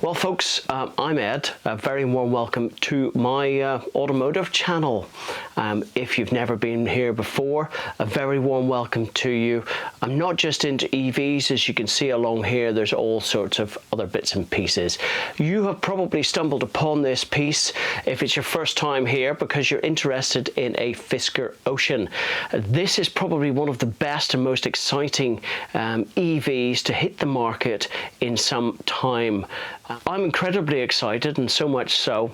Well folks, I'm Ed. A very warm welcome to my automotive channel. If you've never been here before, a very warm welcome to you. I'm not just into EVs, as you can see along here, there's all sorts of other bits and pieces. You have probably stumbled upon this piece if it's your first time here because you're interested in a Fisker Ocean. This is probably one of the best and most exciting EVs to hit the market in some time. I'm incredibly excited, and so much so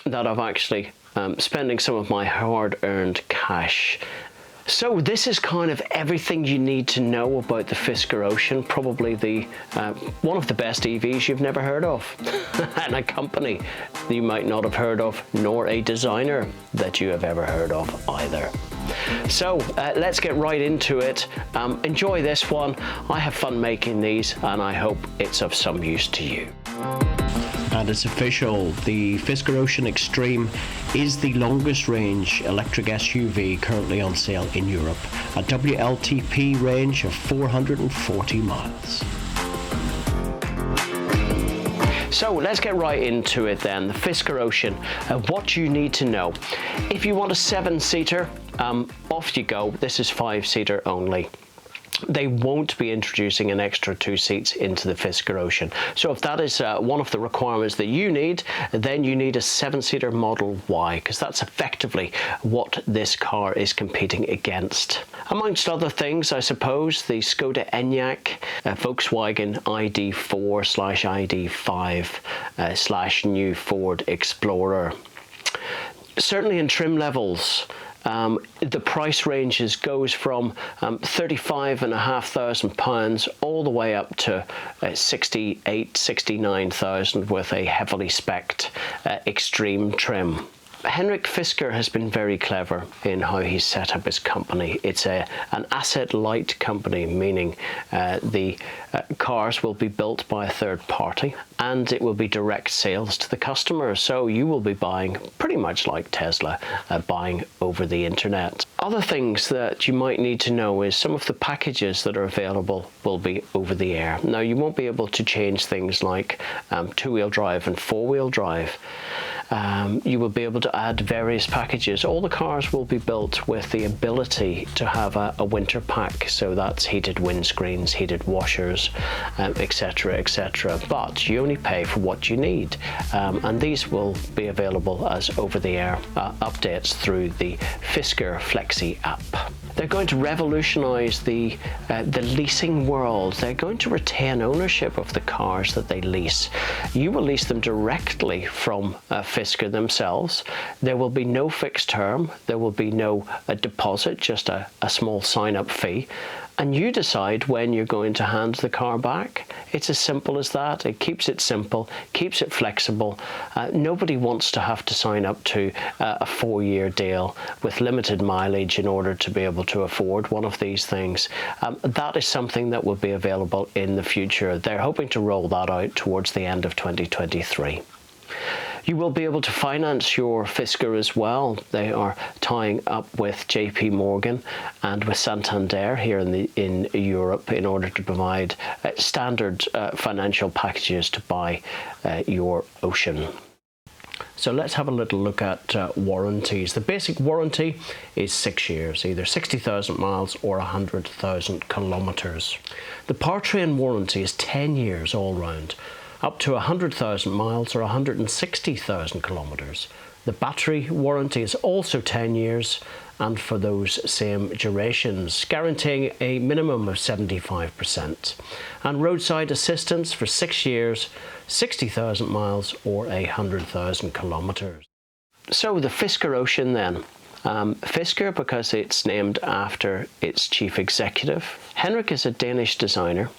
that I've actually spending some of my hard-earned cash. So this is kind of everything you need to know about the Fisker Ocean, probably the one of the best EVs you've never heard of, and a company you might not have heard of, nor a designer that you have ever heard of either. So let's get right into it. Enjoy this one. I have fun making these, and I hope it's of some use to you. And it's official, the Fisker Ocean Extreme is the longest range electric SUV currently on sale in Europe, a WLTP range of 440 miles. So let's get right into it then. The Fisker Ocean, what you need to know. If you want a 7-seater, off you go. This is 5-seater only. They won't be introducing an extra 2 seats into the Fisker Ocean. So if that is one of the requirements that you need, then you need a 7-seater Model Y, because that's effectively what this car is competing against. Amongst other things, I suppose, the Skoda Enyaq, Volkswagen ID4/ID5 / new Ford Explorer. Certainly in trim levels, the price ranges goes from £35,500 all the way up to 69,000 with a heavily specced extreme trim. Henrik Fisker has been very clever in how he's set up his company. It's an asset-light company, meaning the cars will be built by a third party and it will be direct sales to the customer. So you will be buying pretty much like Tesla, buying over the internet. Other things that you might need to know is some of the packages that are available will be over the air. Now you won't be able to change things like 2-wheel drive and 4-wheel drive. You will be able to add various packages. All the cars will be built with the ability to have a winter pack, so that's heated windscreens, heated washers, etc, etc. But you only pay for what you need, and these will be available as over-the-air updates through the Fisker Flexee app. They're going to revolutionize the leasing world. They're going to retain ownership of the cars that they lease. You will lease them directly from Fisker themselves. There will be no fixed term. There will be no deposit, just a small sign-up fee. And you decide when you're going to hand the car back. It's as simple as that. It keeps it simple, keeps it flexible. Nobody wants to have to sign up to a 4-year deal with limited mileage in order to be able to afford one of these things. That is something that will be available in the future. They're hoping to roll that out towards the end of 2023. You will be able to finance your Fisker as well. They are tying up with JP Morgan and with Santander here in Europe in order to provide standard financial packages to buy your Ocean. So let's have a little look at warranties. The basic warranty is 6 years, either 60,000 miles or 100,000 kilometers. The powertrain warranty is 10 years all round, up to 100,000 miles or 160,000 kilometers. The battery warranty is also 10 years, and for those same durations, guaranteeing a minimum of 75%. And roadside assistance for 6 years, 60,000 miles or 100,000 kilometers. So the Fisker Ocean then. Fisker because it's named after its chief executive. Henrik is a Danish designer.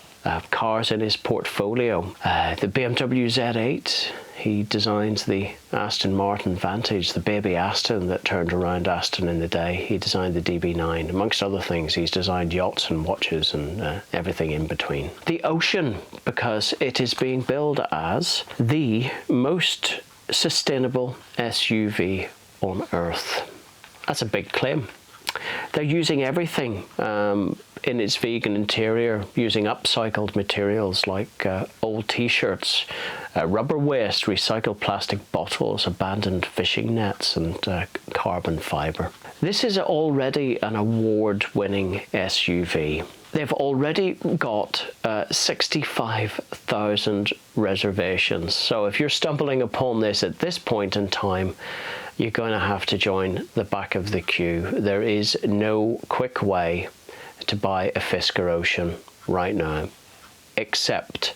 Cars in his portfolio. The BMW Z8, he designs the Aston Martin Vantage, the baby Aston that turned around Aston in the day. He designed the DB9. Amongst other things, he's designed yachts and watches and everything in between. The Ocean, because it is being billed as the most sustainable SUV on Earth. That's a big claim. They're using everything in its vegan interior using upcycled materials like old t-shirts, rubber waste, recycled plastic bottles, abandoned fishing nets, and carbon fibre. This is already an award-winning SUV. They've already got 65,000 reservations. So if you're stumbling upon this at this point in time, you're going to have to join the back of the queue. There is no quick way to buy a Fisker Ocean right now, except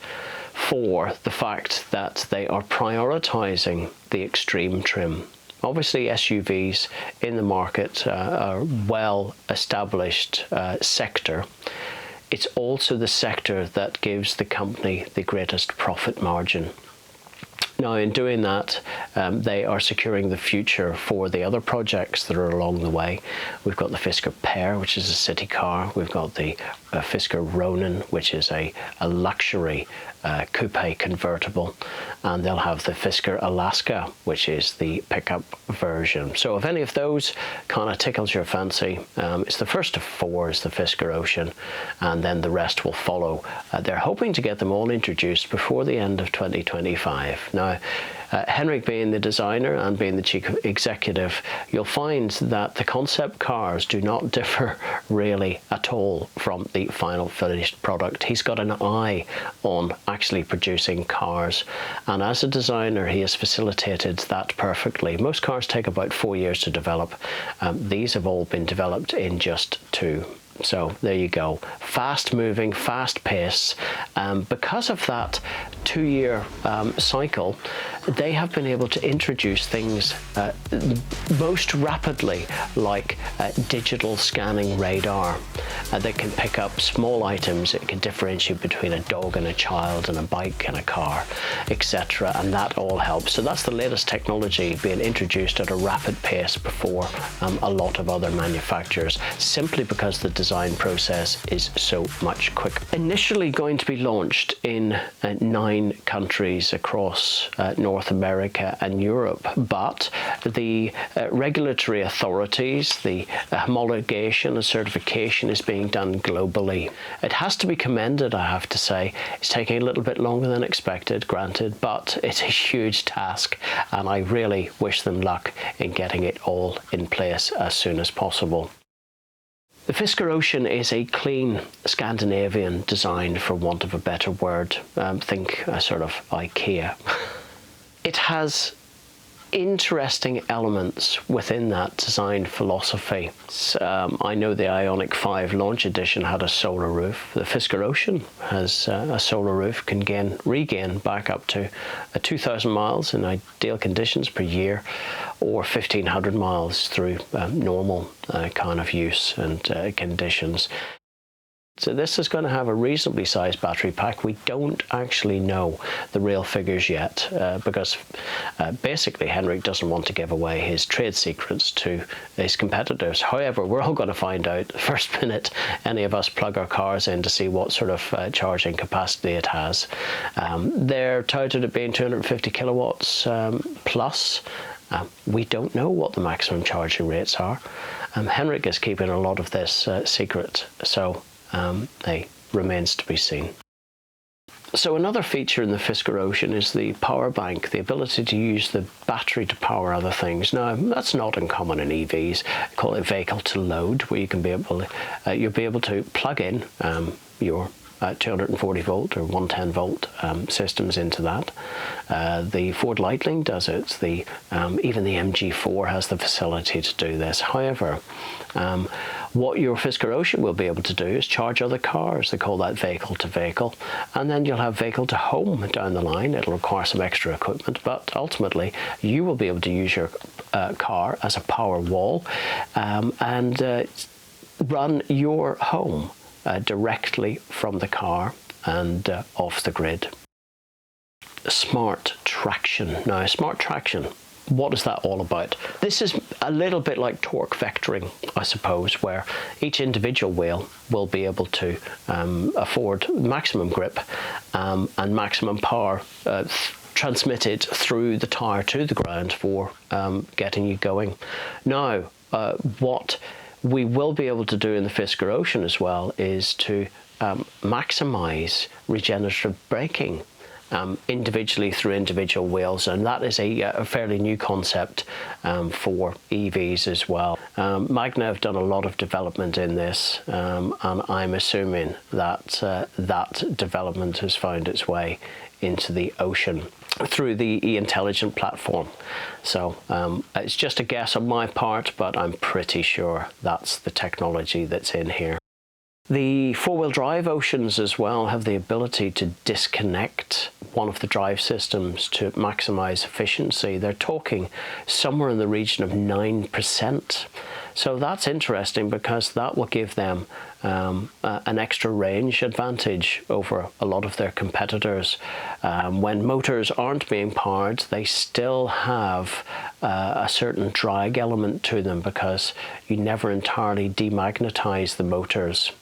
for the fact that they are prioritizing the extreme trim. Obviously, SUVs in the market are a well-established sector. It's also the sector that gives the company the greatest profit margin. Now, in doing that, they are securing the future for the other projects that are along the way. We've got the Fisker PEAR, which is a city car. We've got the Fisker Ronin, which is a luxury coupe convertible. And they'll have the Fisker Alaska, which is the pickup version. So if any of those kind of tickles your fancy, it's the first of four is the Fisker Ocean, and then the rest will follow. They're hoping to get them all introduced before the end of 2025. Now, Henrik being the designer and being the chief executive, you'll find that the concept cars do not differ really at all from the final finished product. He's got an eye on actually producing cars, and as a designer he has facilitated that perfectly. Most cars take about 4 years to develop. These have all been developed in just 2. So there you go, fast moving, fast pace. Because of that 2-year cycle, they have been able to introduce things most rapidly, like digital scanning radar that can pick up small items. It can differentiate between a dog and a child and a bike and a car, etc., and that all helps. So that's the latest technology being introduced at a rapid pace before a lot of other manufacturers, simply because the design process is so much quicker. Initially going to be launched in 9 countries across North America and Europe, but the regulatory authorities, the homologation and certification is being done globally. It has to be commended, I have to say. It's taking a little bit longer than expected, granted, but it's a huge task, and I really wish them luck in getting it all in place as soon as possible. The Fisker Ocean is a clean Scandinavian design, for want of a better word. Think sort of IKEA. It has interesting elements within that design philosophy. I know the Ioniq 5 launch edition had a solar roof. The Fisker Ocean has a solar roof, can regain back up to 2,000 miles in ideal conditions per year, or 1,500 miles through normal kind of use and conditions. So this is going to have a reasonably sized battery pack. We don't actually know the real figures yet because basically Henrik doesn't want to give away his trade secrets to his competitors. However, we're all going to find out the first minute any of us plug our cars in to see what sort of charging capacity it has. They're touted at being 250 kilowatts plus. We don't know what the maximum charging rates are. Henrik is keeping a lot of this secret, so it remains to be seen. So another feature in the Fisker Ocean is the power bank, the ability to use the battery to power other things. Now, that's not uncommon in EVs. I call it vehicle to load, where you can be able you'll be able to plug in your 240 volt or 110 volt systems into that. The Ford Lightning does it. Even the MG4 has the facility to do this. However, what your Fisker Ocean will be able to do is charge other cars. They call that vehicle to vehicle, and then you'll have vehicle to home down the line. It'll require some extra equipment, but ultimately you will be able to use your car as a power wall and run your home directly from the car and off the grid. Smart traction. Now, smart traction, what is that all about? This is a little bit like torque vectoring, I suppose, where each individual wheel will be able to afford maximum grip and maximum power transmitted through the tyre to the ground for getting you going. Now, what we will be able to do in the Fisker Ocean as well is to maximize regenerative braking individually through individual wheels, and that is a fairly new concept for EVs as well. Magna have done a lot of development in this, and I'm assuming that that development has found its way into the Ocean through the Intelligent platform. So it's just a guess on my part, but I'm pretty sure that's the technology that's in here. The four-wheel drive Oceans as well have the ability to disconnect one of the drive systems to maximize efficiency. They're talking somewhere in the region of 9%. So that's interesting because that will give them an extra range advantage over a lot of their competitors. When motors aren't being powered, they still have a certain drag element to them because you never entirely demagnetize the motors.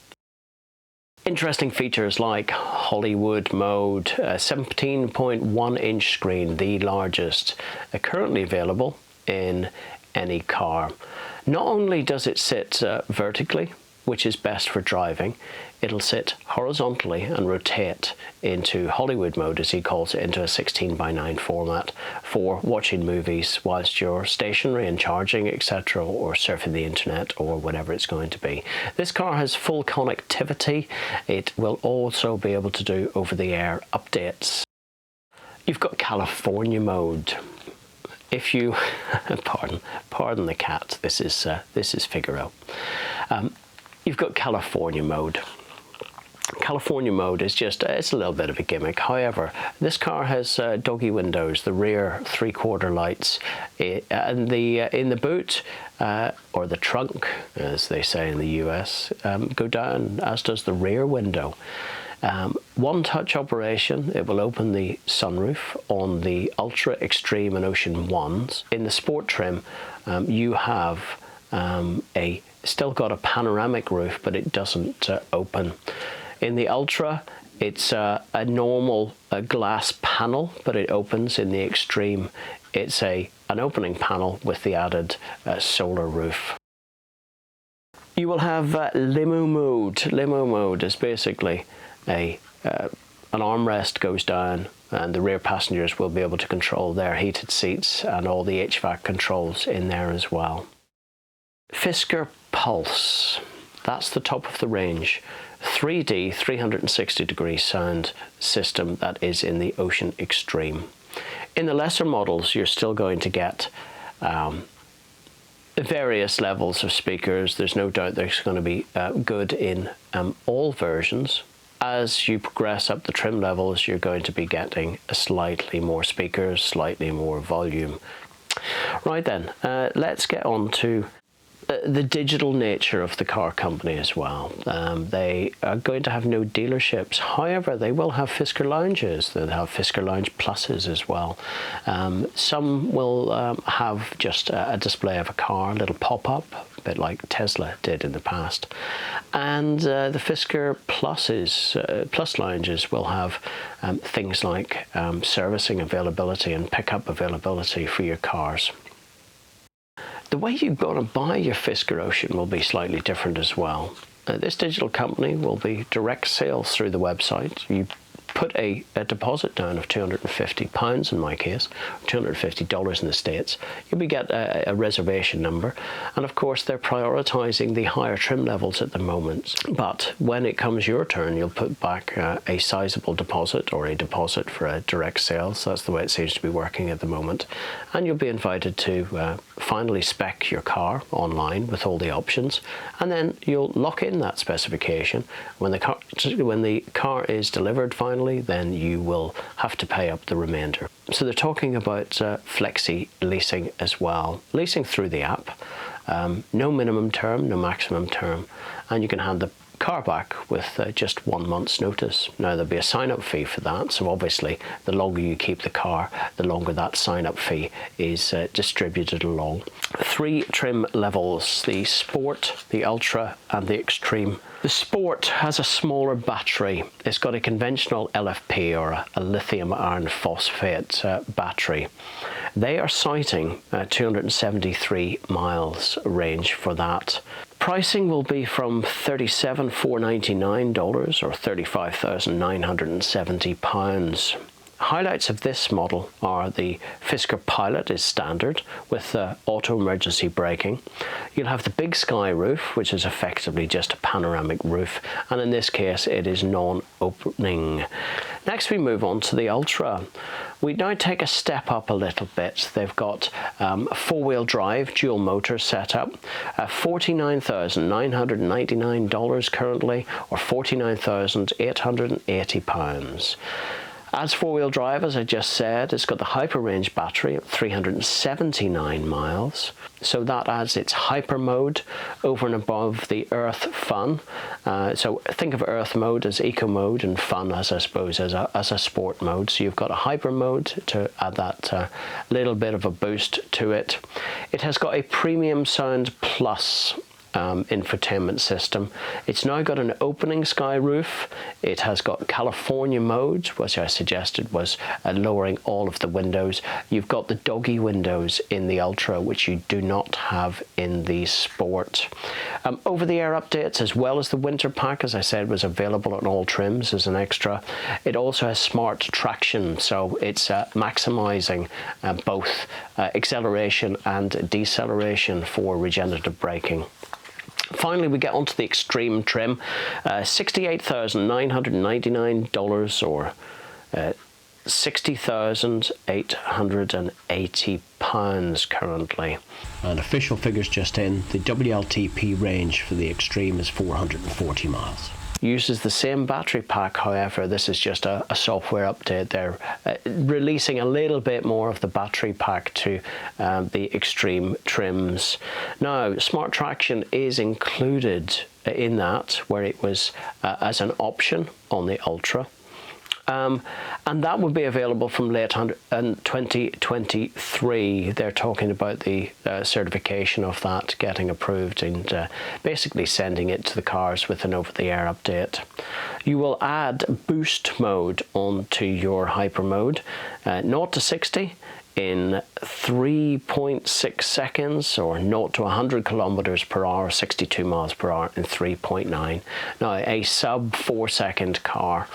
Interesting features like Holywood Mode, a 17.1-inch screen, the largest currently available in any car. Not only does it sit vertically, which is best for driving, it'll sit horizontally and rotate into Holywood Mode, as he calls it, into a 16:9 format for watching movies whilst you're stationary and charging, etc., or surfing the internet or whatever it's going to be. This car has full connectivity. It will also be able to do over-the-air updates. You've got California Mode. If you pardon the cat, this is Figaro. You've got California Mode. California Mode is just, it's a little bit of a gimmick. However, this car has Doggie windows, the rear three-quarter lights, and in the boot, or the trunk, as they say in the US, go down, as does the rear window. One-touch operation. It will open the sunroof on the Ultra, Extreme and Ocean Ones. In the Sport trim, you have still got a panoramic roof, but it doesn't open. In the Ultra, it's a normal glass panel, but it opens. In the Extreme, it's an opening panel with the added solar roof. You will have Limo Mode. Limo Mode is basically an armrest goes down and the rear passengers will be able to control their heated seats and all the HVAC controls in there as well. Fisker Pulse, that's the top of the range. 3D 360-degree sound system that is in the Ocean Extreme. In the lesser models, you're still going to get various levels of speakers. There's no doubt there's going to be good in all versions. As you progress up the trim levels, you're going to be getting slightly more speakers, slightly more volume. Right then, let's get on to the digital nature of the car company as well. They are going to have no dealerships. However, they will have Fisker Lounges. They'll have Fisker Lounge Pluses as well. Some will have just a display of a car, a little pop-up, a bit like Tesla did in the past. And the Fisker Pluses, Plus Lounges will have things like servicing availability and pickup availability for your cars. The way you're going to buy your Fisker Ocean will be slightly different as well. This digital company will be direct sales through the website. You put a deposit down of £250 in my case, $250 in the States. You'll get a reservation number, and of course they're prioritizing the higher trim levels at the moment. But when it comes your turn, you'll put back a sizable deposit or a deposit for a direct sale. So that's the way it seems to be working at the moment, and you'll be invited to finally spec your car online with all the options, and then you'll lock in that specification. When the car is delivered finally, then you will have to pay up the remainder. So they're talking about Flexee Leasing as well. Leasing through the app, no minimum term, no maximum term, and you can hand the car back with just 1 month's notice. Now there'll be a sign-up fee for that, so obviously the longer you keep the car, the longer that sign-up fee is distributed along. 3 trim levels: the Sport, the Ultra and the Extreme. The Sport has a smaller battery. It's got a conventional LFP, or a lithium iron phosphate battery. They are citing 273 miles range for that. Pricing will be from $37,499 or £35,970. Highlights of this model are the Fisker Pilot is standard with auto emergency braking. You'll have the big sky roof, which is effectively just a panoramic roof, and in this case it is non-opening. Next we move on to the Ultra. We now take a step up a little bit. They've got a four-wheel drive dual motor setup, $49,999 currently, or £49,880. As four-wheel drive, as I just said, it's got the hyper range battery of 379 miles. So that adds its hyper mode over and above the Earth Fun. So think of Earth mode as eco mode and fun as, I suppose, as a sport mode. So you've got a hyper mode to add that little bit of a boost to it. It has got a premium sound plus infotainment system. It's now got an opening sky roof. It has got California mode, which I suggested was lowering all of the windows. You've got the Doggie windows in the Ultra, which you do not have in the Sport. Over-the-air updates, as well as the winter pack, as I said, was available on all trims as an extra. It also has smart traction, so it's maximizing both acceleration and deceleration for regenerative braking. Finally, we get onto the extreme trim, $68,999 or £60,880 currently. And official figures just in, the WLTP range for the extreme is 440 miles. Uses the same battery pack, however, this is just a software update. They're releasing a little bit more of the battery pack to the extreme trims. Now, smart traction is included in that, where it was as an option on the Ultra. And that would be available from late 2023. They're talking about the certification of that getting approved and basically sending it to the cars with an over-the-air update. You will add boost mode onto your hyper mode, 0 to 60 in 3.6 seconds, or 0 to 100 kilometers per hour, 62 miles per hour in 3.9. Now, a sub 4 second car,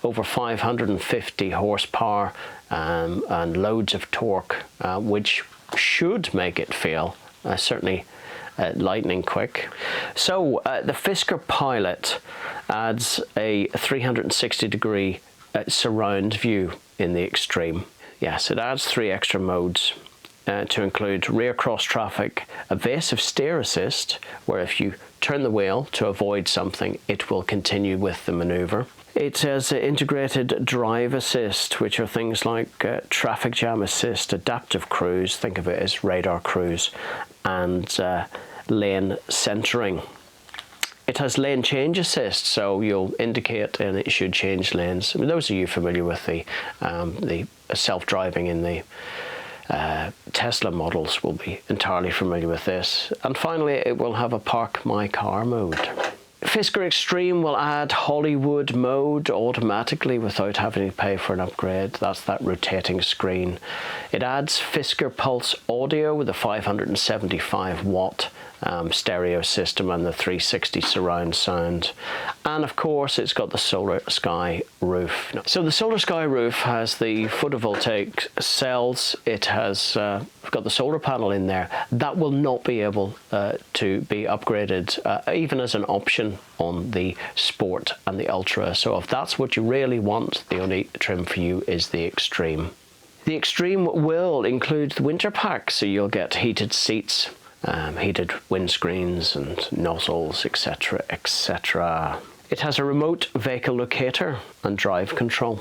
over 550 horsepower and loads of torque, which should make it feel certainly lightning quick. So the Fisker Pilot adds a 360-degree surround view in the extreme. Yes, it adds 3 extra modes to include rear cross traffic, evasive steer assist, where if you turn the wheel to avoid something, it will continue with the maneuver. It has integrated drive assist, which are things like traffic jam assist, adaptive cruise, think of it as radar cruise, and lane centering. It has lane change assist, so you'll indicate and it should change lanes. I mean, those of you familiar with the self-driving in the Tesla models will be entirely familiar with this. And finally, it will have a Park My Car mode. Fisker Extreme will add Holywood Mode automatically without having to pay for an upgrade. That's that rotating screen. It adds Fisker Pulse Audio with a 575 watt stereo system and the 360 surround sound. And of course, it's got the Solar Sky roof. So the Solar Sky roof has the photovoltaic cells. It has got the solar panel in there. That will not be able to be upgraded even as an option on the Sport and the Ultra. So if that's what you really want, the only trim for you is the Extreme. The Extreme will include the winter pack, so you'll get heated seats, heated windscreens and nozzles, etc, etc. It has a remote vehicle locator and drive control.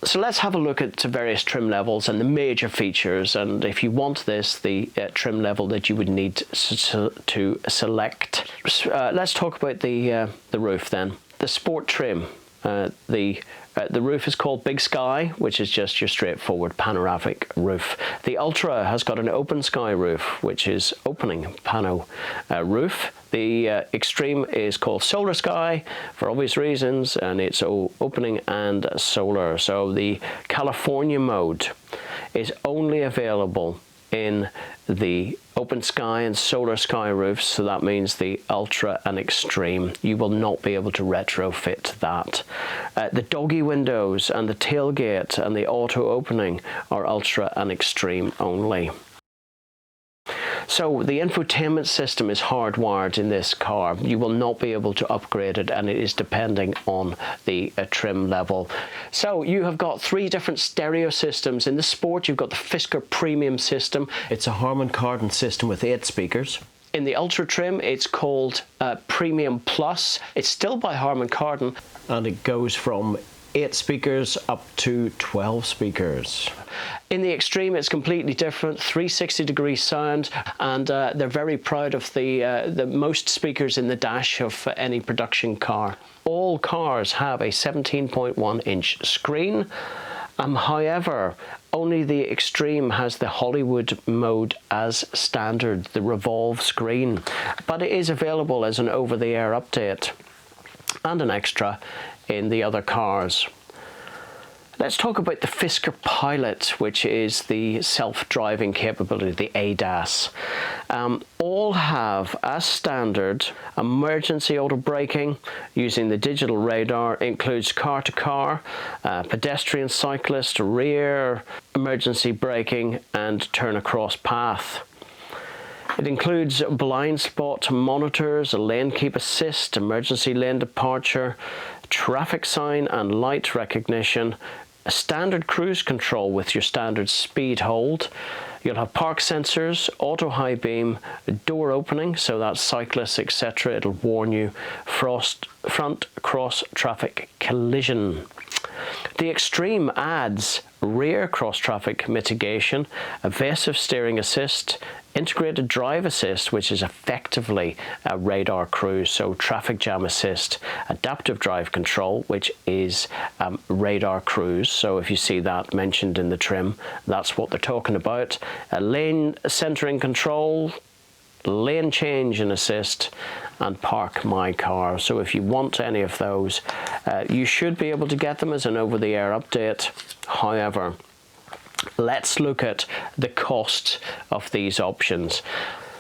So let's have a look at various trim levels and the major features, and if you want this, the trim level that you would need to select. Let's talk about the roof then. The Sport trim. The roof is called Big Sky, which is just your straightforward panoramic roof. The Ultra has got an open sky roof, which is opening pano roof. The Extreme is called Solar Sky for obvious reasons, and it's opening and solar. So the California mode is only available in the open sky and solar sky roofs, so that means the Ultra and Extreme. You will not be able to retrofit that. The Doggie windows and the tailgate and the auto opening are Ultra and Extreme only. So the infotainment system is hardwired in this car. You will not be able to upgrade it, and it is depending on the trim level. So you have got 3 different stereo systems. In the Sport, you've got the Fisker Premium system. It's a Harman Kardon system with 8 speakers. In the Ultra trim, it's called Premium Plus. It's still by Harman Kardon, and it goes from 8 speakers up to 12 speakers. In the Extreme, it's completely different, 360-degree sound, and they're very proud of the most speakers in the dash of any production car. All cars have a 17.1-inch screen. However, only the Extreme has the Holywood Mode as standard, the revolve screen, but it is available as an over-the-air update and an extra in the other cars. Let's talk about the Fisker Pilot, which is the self-driving capability, the ADAS. All have, as standard, emergency auto braking using the digital radar. It includes car-to-car, pedestrian, cyclist, rear, emergency braking, and turn-across path. It includes blind spot monitors, a lane keep assist, emergency lane departure, traffic sign and light recognition, a standard cruise control with your standard speed hold. You'll have park sensors, auto high beam, door opening, so that's cyclists, etc. It'll warn you, front cross traffic collision. The Extreme adds rear cross traffic mitigation, evasive steering assist, integrated drive assist, which is effectively a radar cruise, so traffic jam assist, adaptive drive control, which is radar cruise, so if you see that mentioned in the trim, that's what they're talking about. A lane centering control, lane change and assist, and park my car. So if you want any of those, you should be able to get them as an over-the-air update. However, let's look at the cost of these options.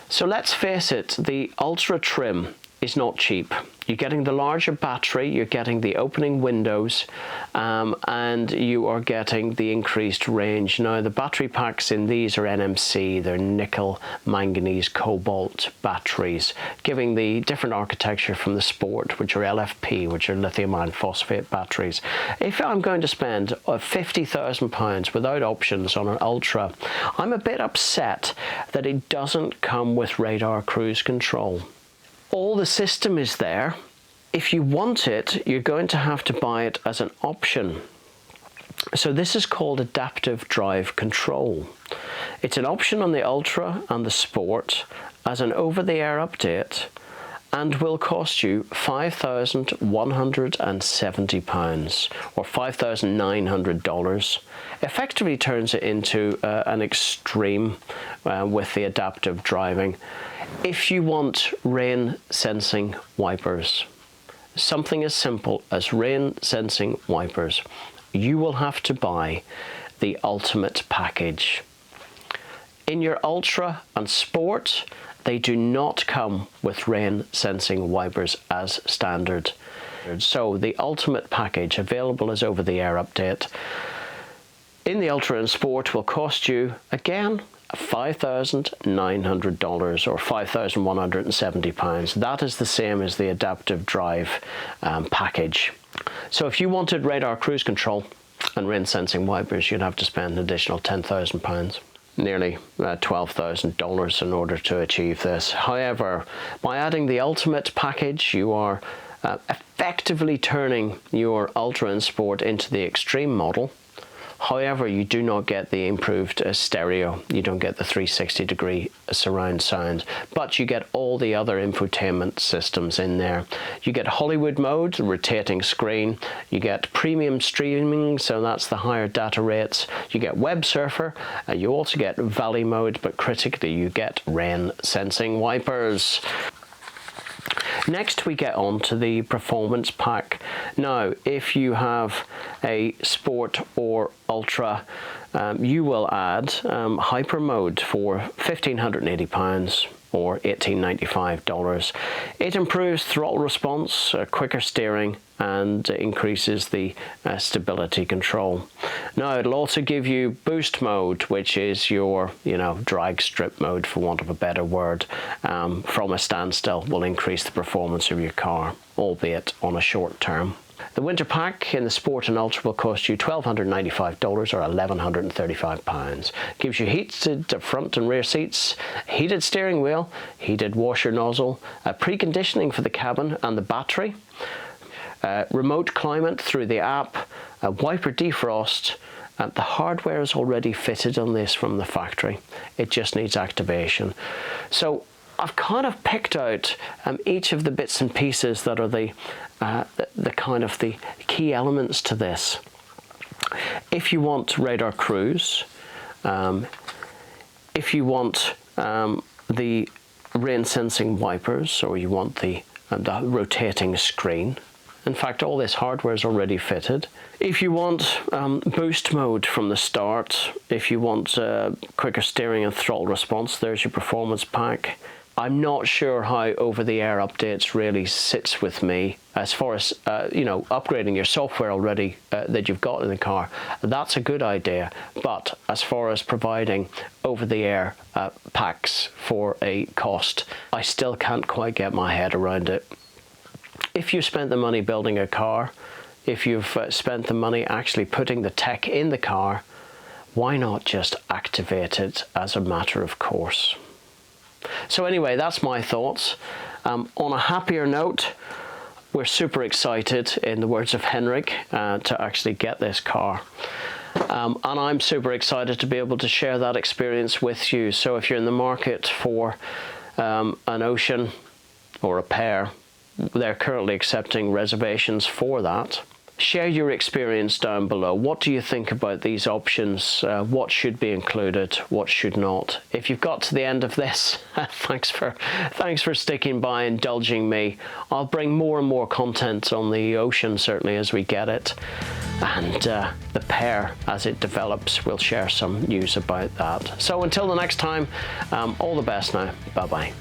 So let's face it, the Ultra trim is not cheap. You're getting the larger battery, you're getting the opening windows, and you are getting the increased range. Now, the battery packs in these are NMC, they're nickel, manganese, cobalt batteries, giving the different architecture from the Sport, which are LFP, which are lithium iron phosphate batteries. If I'm going to spend £50,000 without options on an Ultra, I'm a bit upset that it doesn't come with radar cruise control. All the system is there. If you want it, you're going to have to buy it as an option. So this is called adaptive drive control. It's an option on the Ultra and the Sport as an over-the-air update, and will cost you £5,170 or $5,900. Effectively turns it into an Extreme with the adaptive driving. If you want rain sensing wipers, something as simple as rain sensing wipers, you will have to buy the Ultimate package. In your Ultra and Sport, they do not come with rain sensing wipers as standard. So the Ultimate package, available as over-the-air update, in the Ultra and Sport will cost you, again, $5,900 or £5,170. That is the same as the adaptive drive package. So if you wanted radar cruise control and rain sensing wipers, you'd have to spend an additional £10,000. Nearly $12,000 in order to achieve this. However, by adding the Ultimate package, you are effectively turning your Ultra and Sport into the Extreme model. However, you do not get the improved stereo. You don't get the 360-degree surround sound, but you get all the other infotainment systems in there. You get Holywood Mode, rotating screen. You get premium streaming, so that's the higher data rates. You get Web Surfer. You also get Valley Mode, but critically, you get rain sensing wipers. Next, we get on to the performance pack. Now, if you have a Sport or Ultra, you will add Hyper Mode for £1,580 or $1,895. It improves throttle response, quicker steering, and increases the stability control. Now it'll also give you Boost Mode, which is your, drag strip mode, for want of a better word. From a standstill will increase the performance of your car, albeit on a short term. The winter pack in the Sport and Ultra will cost you $1,295 or £1,135. Gives you heated front and rear seats, heated steering wheel, heated washer nozzle, preconditioning for the cabin and the battery, remote climate through the app, wiper defrost. The hardware is already fitted on this from the factory. It just needs activation. So I've kind of picked out each of the bits and pieces that are the key elements to this. If you want radar cruise, if you want the rain sensing wipers, or you want the rotating screen. In fact, all this hardware is already fitted. If you want boost mode from the start, if you want quicker steering and throttle response, there's your performance pack. I'm not sure how over-the-air updates really sits with me as far as upgrading your software already that you've got in the car. That's a good idea, but as far as providing over-the-air packs for a cost, I still can't quite get my head around it. If you spent the money building a car, if you've spent the money actually putting the tech in the car, why not just activate it as a matter of course? So anyway, that's my thoughts. On a happier note, we're super excited, in the words of Henrik, to actually get this car. And I'm super excited to be able to share that experience with you. So if you're in the market for an Ocean or a PEAR, they're currently accepting reservations for that. Share your experience down below. What do you think about these options? What should be included? What should not? If you've got to the end of this, thanks for sticking by, indulging me. I'll bring more and more content on the Ocean, certainly, as we get it. And the PEAR, as it develops, we'll share some news about that. So until the next time, all the best now. Bye-bye.